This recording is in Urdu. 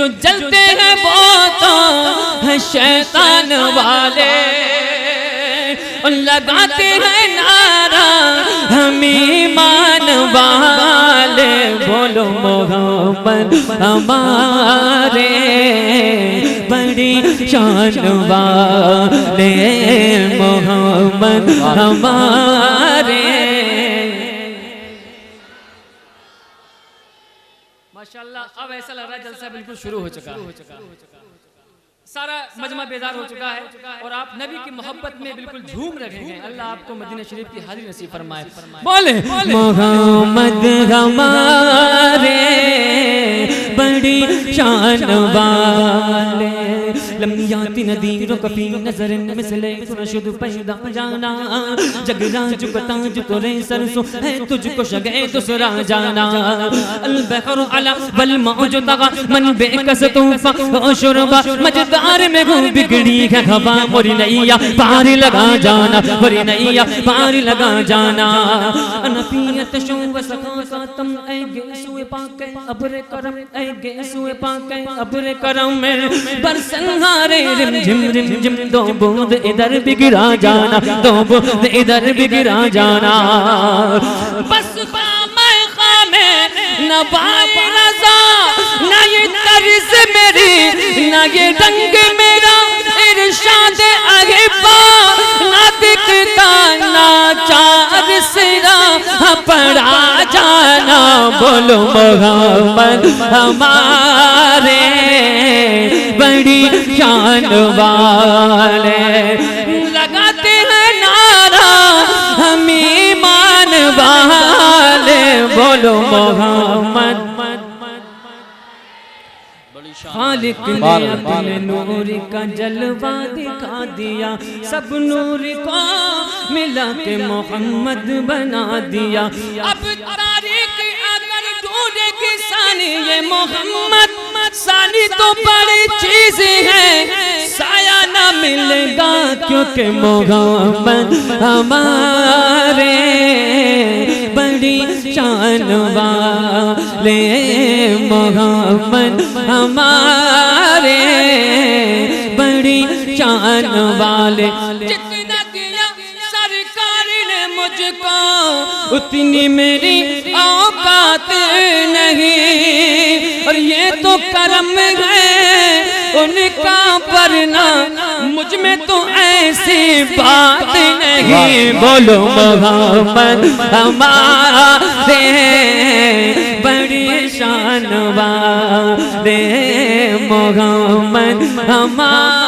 جو جلتے ہیں وہ تو ہیں شیطان والے، لگاتے ہیں نعرہ ہم ایمان والے، بولو محمد ہمارے بڑی شان والے، محمد ہمارے۔ ماشاءاللہ اب ایسا لگ رہا ہے جلسہ بالکل شروع ہو چکا ہے، سارا مجمع بیدار ہو چکا ہے اور آپ نبی کی محبت میں بالکل جھوم رہے ہیں۔ اللہ آپ کو مدینہ شریف کی حاضری نصیب فرمائے۔ بولے محمد ہمارے بڑی شان والے، لم یاتی ندیر کفی نظر مثل فرشد پیدا جانا، جگراج بتاج تورے سرسو ہے تجھ کو شگے دوسرا جانا، البحر علا والموج طغا من بے کس طوفا و شربا، مجدار میں ہوں بگڑی ہے ہوا، موری نیا پار لگا جانا، موری نیا پار لگا جانا، نفیت شو و سخاوتم اے گیسو پاک ابر کرم، اے گیسو پاک ابر کرم میں برسنگارے رم جم رم جم، دو بوند ادھر بھی گرا جانا، دو بوند ادھر بھی گرا جانا، بس میں خامے نہ بائی رضا، نہ یہ طرز میری، نہ یہ رنگ میرا، ارشاد احبا نہ دکھتا، نہ چار سرا پڑا جانا، بولو محمد ہمارے بڑی شان والے، لگاتے ہیں نعرہ ہم ایمان والے، بولو محمد۔ خالق نے اپنے نور کا جلوہ دکھا دیا، سب نور کو ملا کے محمد بنا دیا، اب تاریخ اگر ڈھونڈے گی ثانی یہ محمد، ثانی تو بڑی چیز ہے، سایہ نہ ملے گا کیونکہ محمد ہمارے بڑی شان والے، محمد ہمارے بڑی شان والے، جتنا دیا سرکار نے مجھ کو اتنی میری اوقات نہیں، اور یہ تو کرم ہے ان کا ورنہ مجھ میں تو ایسی بات نہیں، بولو محمد ہمارے بڑی شان والے، محمد ہمارے